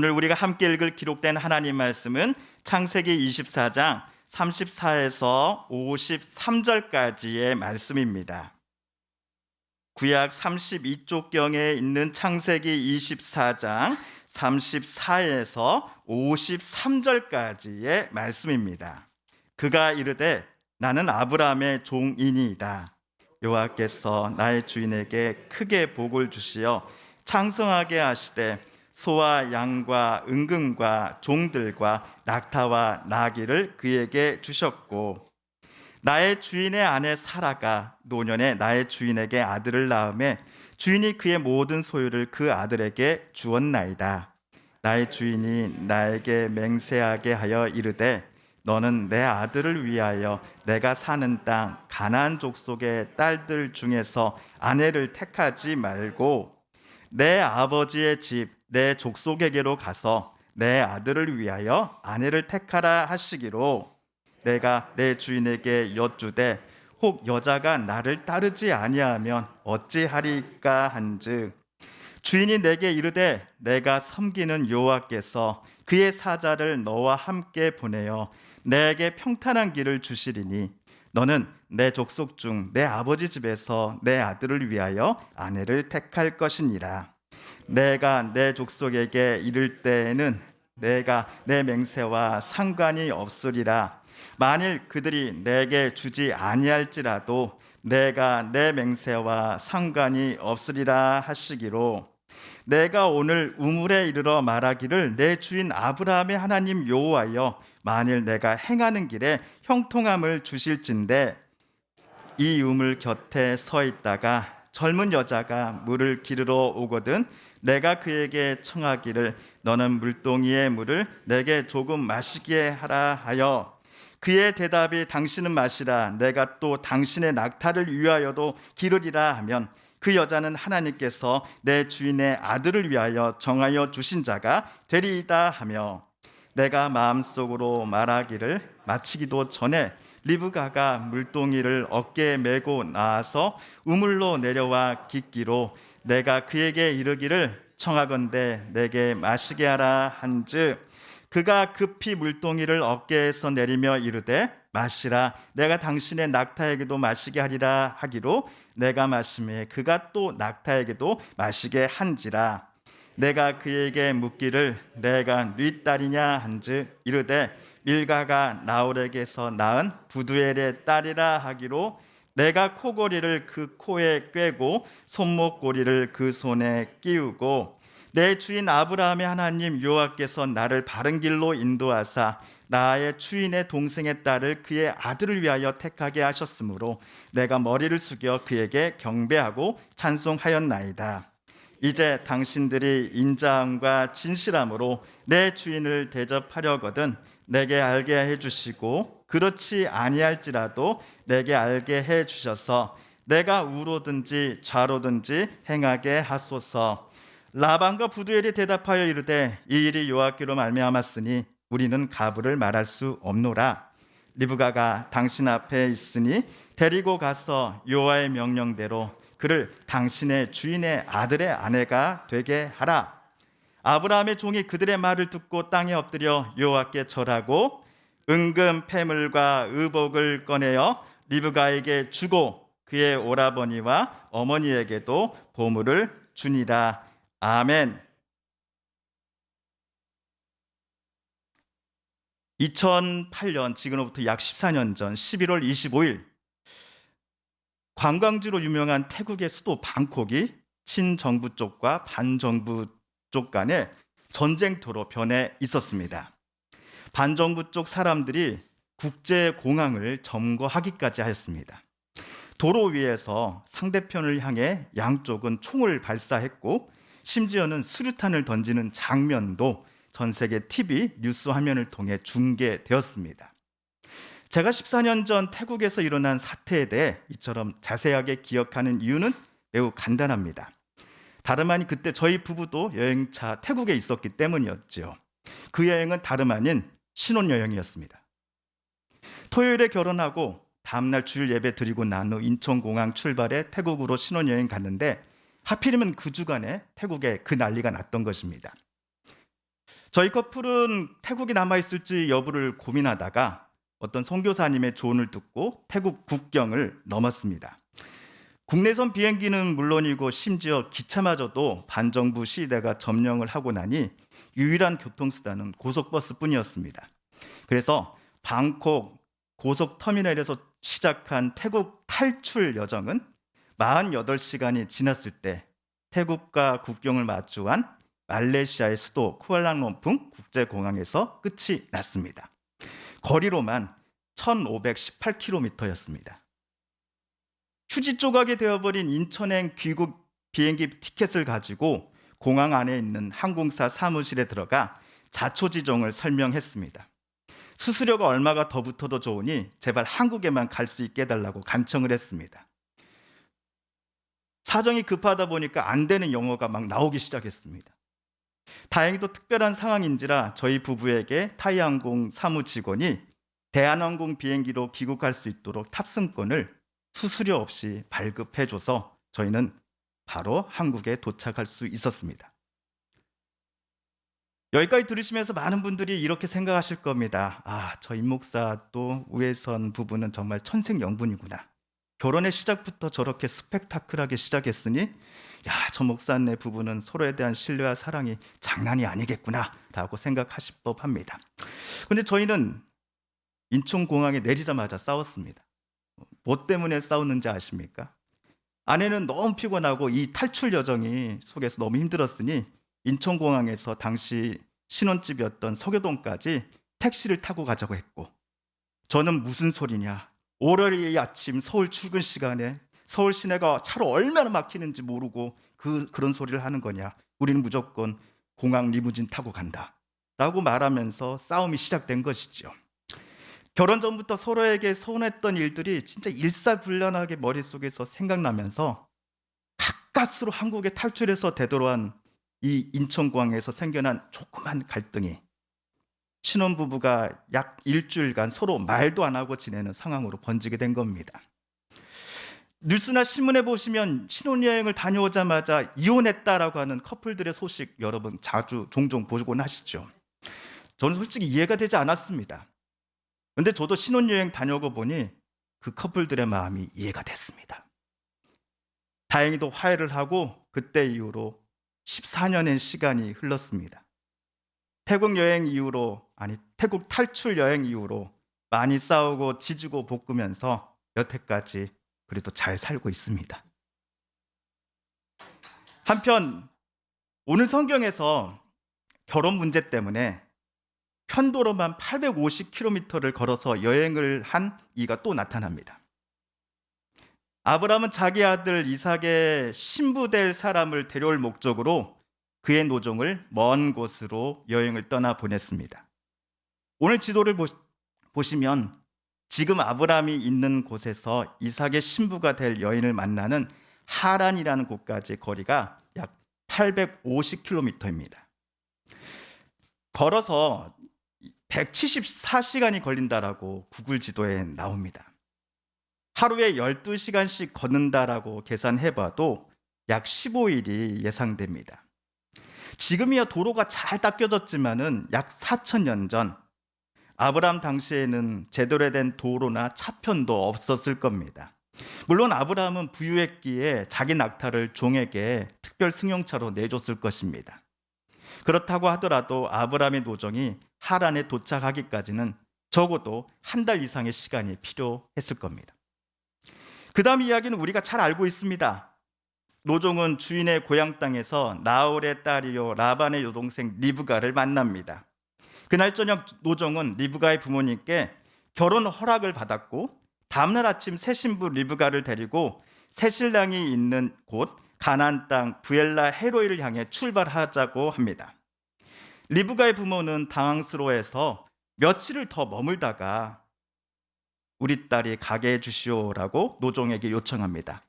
오늘 우리가 함께 읽을 기록된 하나님 말씀은 창세기 24장 34에서 53절까지의 말씀입니다. 구약 32쪽경에 있는 창세기 24장 34에서 53절까지의 말씀입니다. 그가 이르되 나는 아브라함의 종이니이다. 여호와께서 나의 주인에게 크게 복을 주시어 창성하게 하시되 소와 양과 은금과 종들과 낙타와 나귀를 그에게 주셨고 나의 주인의 아내 사라가 노년에 나의 주인에게 아들을 낳음에 주인이 그의 모든 소유를 그 아들에게 주었나이다. 나의 주인이 나에게 맹세하게 하여 이르되 너는 내 아들을 위하여 내가 사는 땅 가나안 족속의 딸들 중에서 아내를 택하지 말고 내 아버지의 집 내 족속에게로 가서 내 아들을 위하여 아내를 택하라 하시기로 내가 내 주인에게 여쭈되 혹 여자가 나를 따르지 아니하면 어찌하리까 한즉 주인이 내게 이르되 내가 섬기는 여호와께서 그의 사자를 너와 함께 보내어 내게 평탄한 길을 주시리니 너는 내 족속 중 내 아버지 집에서 내 아들을 위하여 아내를 택할 것이니라. 내가 내 족속에게 이를 때에는 내가 내 맹세와 상관이 없으리라. 만일 그들이 내게 주지 아니할지라도 내가 내 맹세와 상관이 없으리라 하시기로 내가 오늘 우물에 이르러 말하기를 내 주인 아브라함의 하나님 여호와여 만일 내가 행하는 길에 형통함을 주실진대 이 우물 곁에 서 있다가 젊은 여자가 물을 기르러 오거든 내가 그에게 청하기를 너는 물동이의 물을 내게 조금 마시게 하라 하여 그의 대답이 당신은 마시라 내가 또 당신의 낙타를 위하여도 기르리라 하면 그 여자는 하나님께서 내 주인의 아들을 위하여 정하여 주신 자가 되리이다 하며 내가 마음속으로 말하기를 마치기도 전에 리브가가 물동이를 어깨에 메고 나와서 우물로 내려와 깃기로 내가 그에게 이르기를 청하건대 내게 마시게 하라 한즉 그가 급히 물동이를 어깨에서 내리며 이르되 마시라 내가 당신의 낙타에게도 마시게 하리라 하기로 내가 마시매 그가 또 낙타에게도 마시게 한지라 내가 그에게 묻기를 내가 네 딸이냐 한즉 이르되 밀가가 나홀에게서 낳은 부두엘의 딸이라 하기로 내가 코고리를 그 코에 꿰고 손목고리를 그 손에 끼우고 내 주인 아브라함의 하나님 여호와께서 나를 바른 길로 인도하사 나의 주인의 동생의 딸을 그의 아들을 위하여 택하게 하셨으므로 내가 머리를 숙여 그에게 경배하고 찬송하였나이다. 이제 당신들이 인자함과 진실함으로 내 주인을 대접하려거든 내게 알게 해주시고 그렇지 아니할지라도 내게 알게 해주셔서 내가 우로든지 좌로든지 행하게 하소서. 라반과 부두엘이 대답하여 이르되 이 일이 여호와께로 말미암았으니 우리는 가부를 말할 수 없노라. 리브가가 당신 앞에 있으니 데리고 가서 여호와의 명령대로 그를 당신의 주인의 아들의 아내가 되게 하라. 아브라함의 종이 그들의 말을 듣고 땅에 엎드려 여호와께 절하고 은금 패물과 의복을 꺼내어 리브가에게 주고 그의 오라버니와 어머니에게도 보물을 주니라. 아멘. 2008년 지금으로부터 약 14년 전 11월 25일 관광지로 유명한 태국의 수도 방콕이 친정부 쪽과 반정부 쪽 간에 전쟁터로 변해 있었습니다. 반정부 쪽 사람들이 국제공항을 점거하기까지 하였습니다. 도로 위에서 상대편을 향해 양쪽은 총을 발사했고 심지어는 수류탄을 던지는 장면도 전 세계 TV 뉴스 화면을 통해 중계되었습니다. 제가 14년 전 태국에서 일어난 사태에 대해 이처럼 자세하게 기억하는 이유는 매우 간단합니다. 다름 아닌 그때 저희 부부도 여행차 태국에 있었기 때문이었죠. 그 여행은 다름 아닌 신혼여행이었습니다. 토요일에 결혼하고 다음날 주일 예배 드리고 난 후 인천공항 출발해 태국으로 신혼여행 갔는데 하필이면 그 주간에 태국에 그 난리가 났던 것입니다. 저희 커플은 태국에 남아 있을지 여부를 고민하다가 어떤 선교사님의 조언을 듣고 태국 국경을 넘었습니다. 국내선 비행기는 물론이고 심지어 기차마저도 반정부 시위대가 점령을 하고 나니 유일한 교통수단은 고속버스뿐이었습니다. 그래서 방콕 고속터미널에서 시작한 태국 탈출 여정은 48시간이 지났을 때 태국과 국경을 마주한 말레이시아의 수도 쿠알라룸푸르 국제공항에서 끝이 났습니다. 거리로만 1518km였습니다. 휴지 조각이 되어버린 인천행 귀국 비행기 티켓을 가지고 공항 안에 있는 항공사 사무실에 들어가 자초지종을 설명했습니다. 수수료가 얼마가 더 붙어도 좋으니 제발 한국에만 갈 수 있게 해달라고 간청을 했습니다. 사정이 급하다 보니까 안 되는 영어가 막 나오기 시작했습니다. 다행히도 특별한 상황인지라 저희 부부에게 타이항공 사무 직원이 대한항공 비행기로 귀국할 수 있도록 탑승권을 수수료 없이 발급해줘서 저희는 바로 한국에 도착할 수 있었습니다. 여기까지 들으시면서 많은 분들이 이렇게 생각하실 겁니다. 저 임목사 또 우회선 부부는 정말 천생연분이구나. 결혼의 시작부터 저렇게 스펙타클하게 시작했으니 저 목사네 부부는 서로에 대한 신뢰와 사랑이 장난이 아니겠구나 라고 생각하실 법합니다. 그런데 저희는 인천공항에 내리자마자 싸웠습니다. 뭐 때문에 싸웠는지 아십니까? 아내는 너무 피곤하고 이 탈출 여정이 속에서 너무 힘들었으니 인천공항에서 당시 신혼집이었던 서교동까지 택시를 타고 가자고 했고, 저는 무슨 소리냐, 월요일 아침 서울 출근 시간에 서울 시내가 차로 얼마나 막히는지 모르고 그런 소리를 하는 거냐, 우리는 무조건 공항 리무진 타고 간다 라고 말하면서 싸움이 시작된 것이죠. 결혼 전부터 서로에게 서운했던 일들이 진짜 일사불란하게 머릿속에서 생각나면서 가까스로 한국에 탈출해서 되돌아온 이 인천공항에서 생겨난 조그만 갈등이 신혼부부가 약 일주일간 서로 말도 안 하고 지내는 상황으로 번지게 된 겁니다. 뉴스나 신문에 보시면 신혼여행을 다녀오자마자 이혼했다라고 하는 커플들의 소식 여러분 종종 보곤 하시죠. 저는 솔직히 이해가 되지 않았습니다. 그런데 저도 신혼여행 다녀오고 보니 그 커플들의 마음이 이해가 됐습니다. 다행히도 화해를 하고 그때 이후로 14년의 시간이 흘렀습니다. 태국 탈출 여행 이후로 많이 싸우고 지지고 볶으면서 여태까지 그래도 잘 살고 있습니다. 한편 오늘 성경에서 결혼 문제 때문에 편도로만 850km를 걸어서 여행을 한 이가 또 나타납니다. 아브라함은 자기 아들 이삭의 신부 될 사람을 데려올 목적으로 그의 노종을 먼 곳으로 여행을 떠나 보냈습니다. 오늘 지도를 보시면 지금 아브라함이 있는 곳에서 이삭의 신부가 될 여인을 만나는 하란이라는 곳까지 거리가 약 850km입니다. 걸어서 174시간이 걸린다라고 구글 지도에 나옵니다. 하루에 12시간씩 걷는다라고 계산해봐도 약 15일이 예상됩니다. 지금이야 도로가 잘 닦여졌지만은 약 4,000년 전 아브라함 당시에는 제대로 된 도로나 차편도 없었을 겁니다. 물론 아브라함은 부유했기에 자기 낙타를 종에게 특별 승용차로 내줬을 것입니다. 그렇다고 하더라도 아브라함의 노종이 하란에 도착하기까지는 적어도 한 달 이상의 시간이 필요했을 겁니다. 그 다음 이야기는 우리가 잘 알고 있습니다. 노종은 주인의 고향 땅에서 나홀의 딸이요 라반의 여동생 리브가를 만납니다. 그날 저녁 노종은 리브가의 부모님께 결혼 허락을 받았고 다음날 아침 새 신부 리브가를 데리고 새 신랑이 있는 곳 가나안 땅 부엘라 헤로이를 향해 출발하자고 합니다. 리브가의 부모는 당황스러워해서 며칠을 더 머물다가 우리 딸이 가게 해주시오라고 노종에게 요청합니다.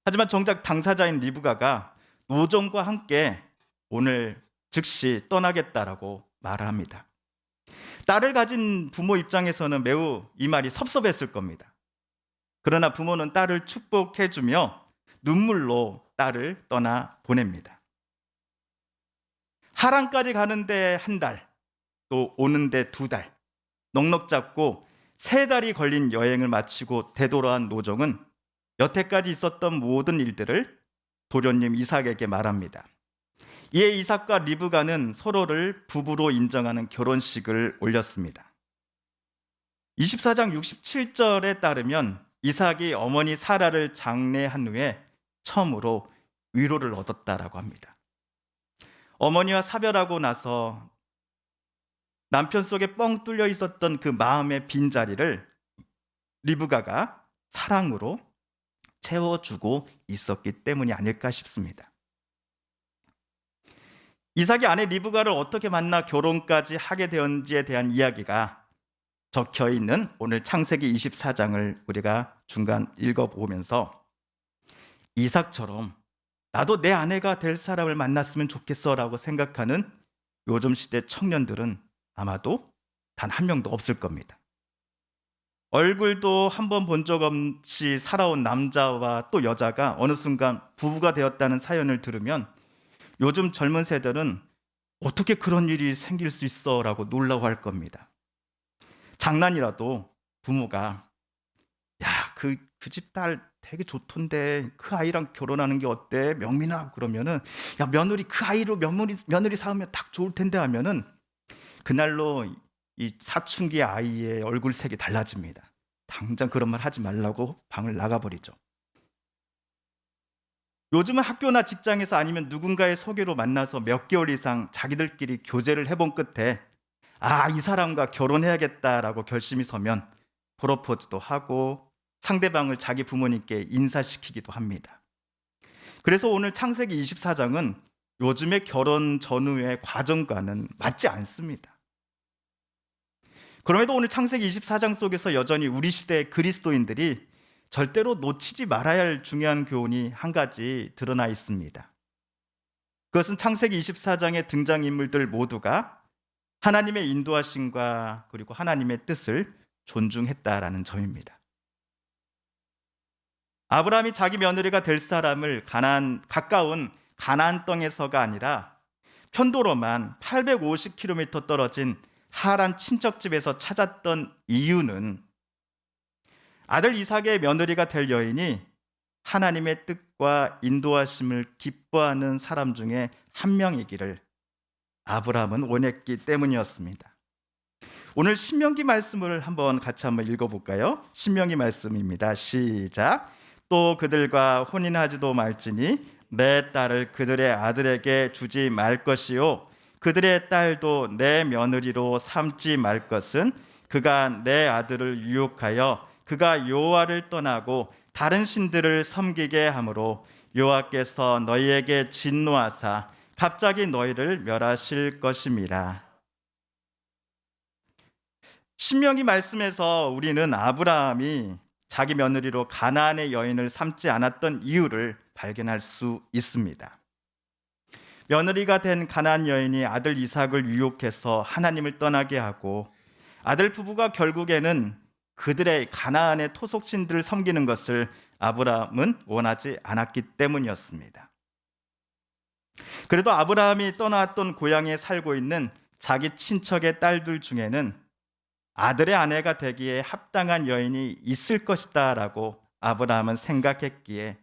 하지만 정작 당사자인 리브가가 노종과 함께 오늘 즉시 떠나겠다라고 말을 합니다. 딸을 가진 부모 입장에서는 매우 이 말이 섭섭했을 겁니다. 그러나 부모는 딸을 축복해주며 눈물로 딸을 떠나 보냅니다. 하란까지 가는데 한 달, 또 오는데 두 달, 넉넉 잡고 세 달이 걸린 여행을 마치고 되돌아온 노종은 여태까지 있었던 모든 일들을 도련님 이삭에게 말합니다. 이에 이삭과 리브가는 서로를 부부로 인정하는 결혼식을 올렸습니다. 24장 67절에 따르면 이삭이 어머니 사라를 장례한 후에 처음으로 위로를 얻었다라고 합니다. 어머니와 사별하고 나서 남편 속에 뻥 뚫려 있었던 그 마음의 빈자리를 리브가가 사랑으로 채워주고 있었기 때문이 아닐까 싶습니다. 이삭이 아내 리브가를 어떻게 만나 결혼까지 하게 되었는지에 대한 이야기가 적혀 있는 오늘 창세기 24장을 우리가 중간 읽어보면서 이삭처럼 나도 내 아내가 될 사람을 만났으면 좋겠어 라고 생각하는 요즘 시대 청년들은 아마도 단 한 명도 없을 겁니다. 얼굴도 한 번 본 적 없이 살아온 남자와 또 여자가 어느 순간 부부가 되었다는 사연을 들으면 요즘 젊은 세대는 어떻게 그런 일이 생길 수 있어 라고 놀라워할 겁니다. 장난이라도 부모가 야, 그 집 딸 되게 좋던데 그 아이랑 결혼하는 게 어때? 명민아 그러면은 야, 며느리 그 아이로 며느리 사으면 딱 좋을 텐데 하면은 그날로 이 사춘기 아이의 얼굴색이 달라집니다. 당장 그런 말 하지 말라고 방을 나가버리죠. 요즘은 학교나 직장에서 아니면 누군가의 소개로 만나서 몇 개월 이상 자기들끼리 교제를 해본 끝에 이 사람과 결혼해야겠다라고 결심이 서면 프로포즈도 하고 상대방을 자기 부모님께 인사시키기도 합니다. 그래서 오늘 창세기 24장은 요즘의 결혼 전후의 과정과는 맞지 않습니다. 그럼에도 오늘 창세기 24장 속에서 여전히 우리 시대의 그리스도인들이 절대로 놓치지 말아야 할 중요한 교훈이 한 가지 드러나 있습니다. 그것은 창세기 24장의 등장인물들 모두가 하나님의 인도하심과 그리고 하나님의 뜻을 존중했다라는 점입니다. 아브라함이 자기 며느리가 될 사람을 가까운 가나안 땅에서가 아니라 편도로만 850km 떨어진 하란 친척집에서 찾았던 이유는 아들 이삭의 며느리가 될 여인이 하나님의 뜻과 인도하심을 기뻐하는 사람 중에 한 명이기를 아브라함은 원했기 때문이었습니다. 오늘 신명기 말씀을 같이 한번 읽어볼까요? 신명기 말씀입니다. 시작. 또 그들과 혼인하지도 말지니 내 딸을 그들의 아들에게 주지 말 것이요 그들의 딸도 내 며느리로 삼지 말 것은 그가 내 아들을 유혹하여 그가 여호와를 떠나고 다른 신들을 섬기게 하므로 여호와께서 너희에게 진노하사 갑자기 너희를 멸하실 것임이라. 신명기 말씀에서 우리는 아브라함이 자기 며느리로 가나안의 여인을 삼지 않았던 이유를 발견할 수 있습니다. 며느리가 된 가나안 여인이 아들 이삭을 유혹해서 하나님을 떠나게 하고 아들 부부가 결국에는 그들의 가나안의 토속신들을 섬기는 것을 아브라함은 원하지 않았기 때문이었습니다. 그래도 아브라함이 떠나왔던 고향에 살고 있는 자기 친척의 딸들 중에는 아들의 아내가 되기에 합당한 여인이 있을 것이다 라고 아브라함은 생각했기에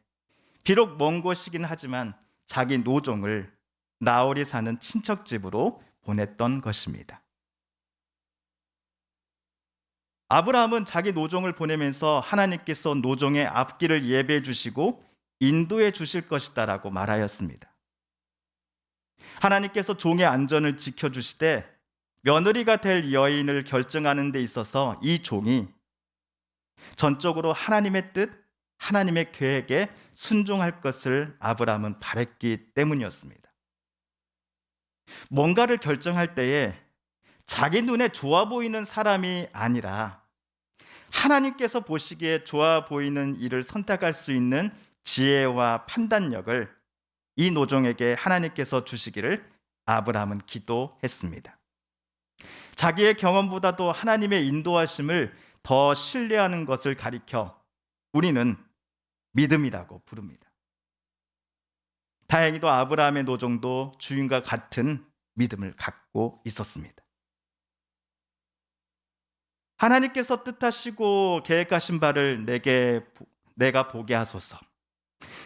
비록 먼 곳이긴 하지만 자기 노종을 나홀이 사는 친척집으로 보냈던 것입니다. 아브라함은 자기 노종을 보내면서 하나님께서 노종의 앞길을 예배해 주시고 인도해 주실 것이다 라고 말하였습니다. 하나님께서 종의 안전을 지켜주시되 며느리가 될 여인을 결정하는 데 있어서 이 종이 전적으로 하나님의 뜻, 하나님의 계획에 순종할 것을 아브라함은 바랬기 때문이었습니다. 뭔가를 결정할 때에 자기 눈에 좋아 보이는 사람이 아니라 하나님께서 보시기에 좋아 보이는 일을 선택할 수 있는 지혜와 판단력을 이 노종에게 하나님께서 주시기를 아브라함은 기도했습니다. 자기의 경험보다도 하나님의 인도하심을 더 신뢰하는 것을 가리켜 우리는 믿음이라고 부릅니다. 다행히도 아브라함의 노종도 주인과 같은 믿음을 갖고 있었습니다. 하나님께서 뜻하시고 계획하신 바를 내가 보게 하소서.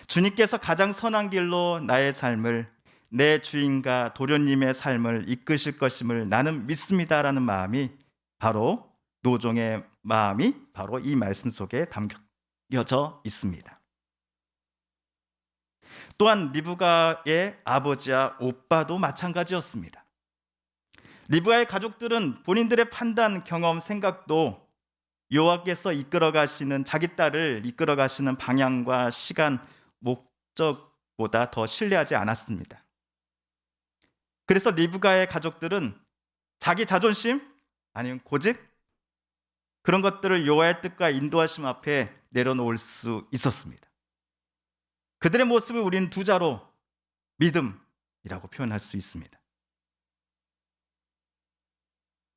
주님께서 가장 선한 길로 나의 삶을, 내 주인과 도련님의 삶을 이끄실 것임을 나는 믿습니다라는 마음이, 바로 노종의 마음이 바로 이 말씀 속에 담겨져 있습니다. 또한 리브가의 아버지와 오빠도 마찬가지였습니다. 리브가의 가족들은 본인들의 판단, 경험, 생각도 여호와께서 자기 딸을 이끌어 가시는 방향과 시간, 목적보다 더 신뢰하지 않았습니다. 그래서 리브가의 가족들은 자기 자존심, 아니면 고집, 그런 것들을 여호와의 뜻과 인도하심 앞에 내려놓을 수 있었습니다. 그들의 모습을 우리는 두 자로 믿음이라고 표현할 수 있습니다.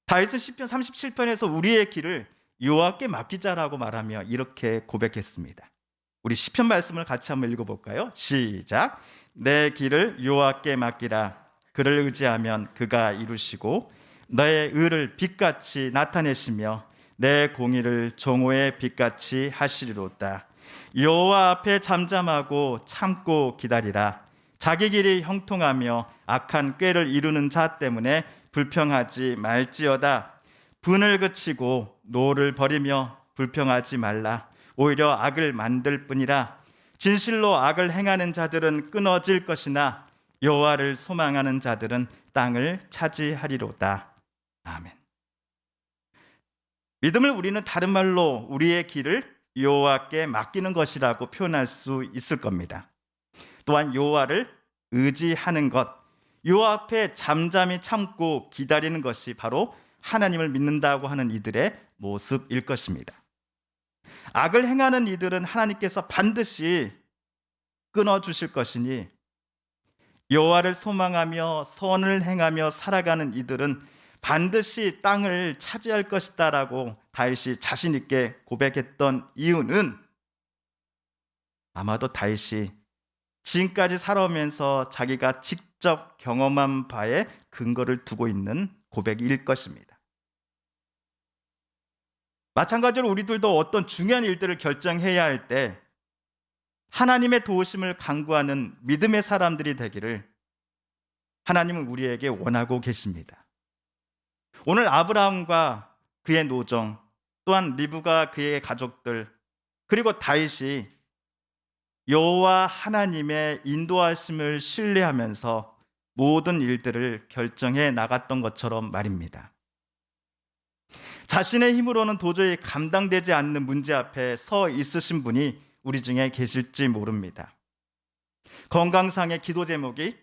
다윗은 시편 37편에서 우리의 길을 여호와께 맡기자라고 말하며 이렇게 고백했습니다. 우리 시편 말씀을 같이 한번 읽어볼까요? 시작. 내 길을 여호와께 맡기라. 그를 의지하면 그가 이루시고 너의 의를 빛같이 나타내시며 내 공의를 정오의 빛같이 하시리로다. 여호와 앞에 잠잠하고 참고 기다리라. 자기 길이 형통하며 악한 꾀를 이루는 자 때문에 불평하지 말지어다. 분을 그치고 노를 버리며 불평하지 말라. 오히려 악을 만들 뿐이라. 진실로 악을 행하는 자들은 끊어질 것이나 여호와를 소망하는 자들은 땅을 차지하리로다. 아멘. 믿음을 우리는 다른 말로 우리의 길을 여호와께 맡기는 것이라고 표현할 수 있을 겁니다. 또한 여호와를 의지하는 것, 여호와 앞에 잠잠히 참고 기다리는 것이 바로 하나님을 믿는다고 하는 이들의 모습일 것입니다. 악을 행하는 이들은 하나님께서 반드시 끊어주실 것이니, 여호와를 소망하며 선을 행하며 살아가는 이들은 반드시 땅을 차지할 것이다라고 다윗이 자신 있게 고백했던 이유는, 아마도 다윗이 지금까지 살아오면서 자기가 직접 경험한 바에 근거를 두고 있는 고백일 것입니다. 마찬가지로 우리들도 어떤 중요한 일들을 결정해야 할 때 하나님의 도우심을 간구하는 믿음의 사람들이 되기를 하나님은 우리에게 원하고 계십니다. 오늘 아브라함과 그의 노정, 또한 리브가 그의 가족들, 그리고 다윗이 여호와 하나님의 인도하심을 신뢰하면서 모든 일들을 결정해 나갔던 것처럼 말입니다. 자신의 힘으로는 도저히 감당되지 않는 문제 앞에 서 있으신 분이 우리 중에 계실지 모릅니다. 건강상의 기도 제목이,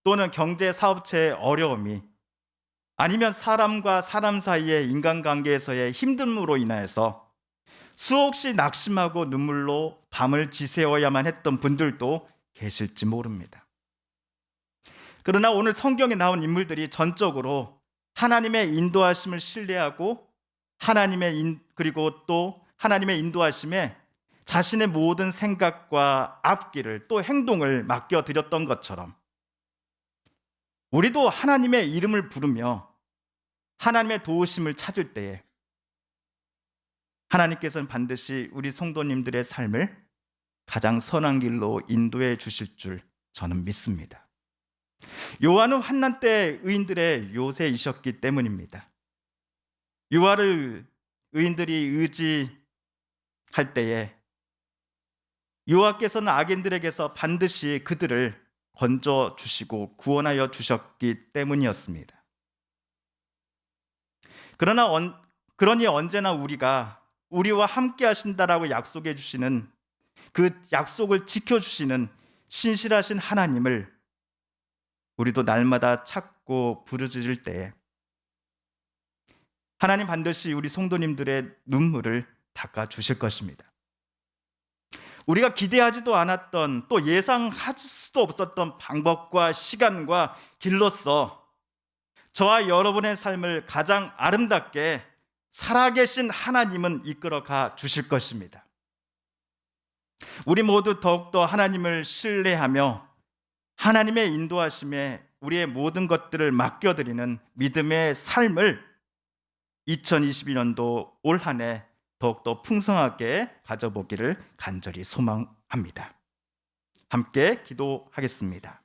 또는 경제 사업체의 어려움이, 아니면 사람과 사람 사이의 인간관계에서의 힘듦으로 인하여서 수없이 낙심하고 눈물로 밤을 지새워야만 했던 분들도 계실지 모릅니다. 그러나 오늘 성경에 나온 인물들이 전적으로 하나님의 인도하심을 신뢰하고 그리고 또 하나님의 인도하심에 자신의 모든 생각과 앞길을, 또 행동을 맡겨드렸던 것처럼 우리도 하나님의 이름을 부르며 하나님의 도우심을 찾을 때에 하나님께서는 반드시 우리 성도님들의 삶을 가장 선한 길로 인도해 주실 줄 저는 믿습니다. 요한은 환난 때 의인들의 요새이셨기 때문입니다. 요한을 의인들이 의지할 때에 여호와께서는 악인들에게서 반드시 그들을 건져 주시고 구원하여 주셨기 때문이었습니다. 그러니 언제나 우리와 함께 하신다라고 약속해 주시는, 그 약속을 지켜주시는 신실하신 하나님을 우리도 날마다 찾고 부르짖을 때에 하나님 반드시 우리 성도님들의 눈물을 닦아주실 것입니다. 우리가 기대하지도 않았던, 또 예상할 수도 없었던 방법과 시간과 길로서 저와 여러분의 삶을 가장 아름답게 살아계신 하나님은 이끌어가 주실 것입니다. 우리 모두 더욱더 하나님을 신뢰하며 하나님의 인도하심에 우리의 모든 것들을 맡겨드리는 믿음의 삶을 2022년도 올 한 해 더욱더 풍성하게 가져보기를 간절히 소망합니다. 함께 기도하겠습니다.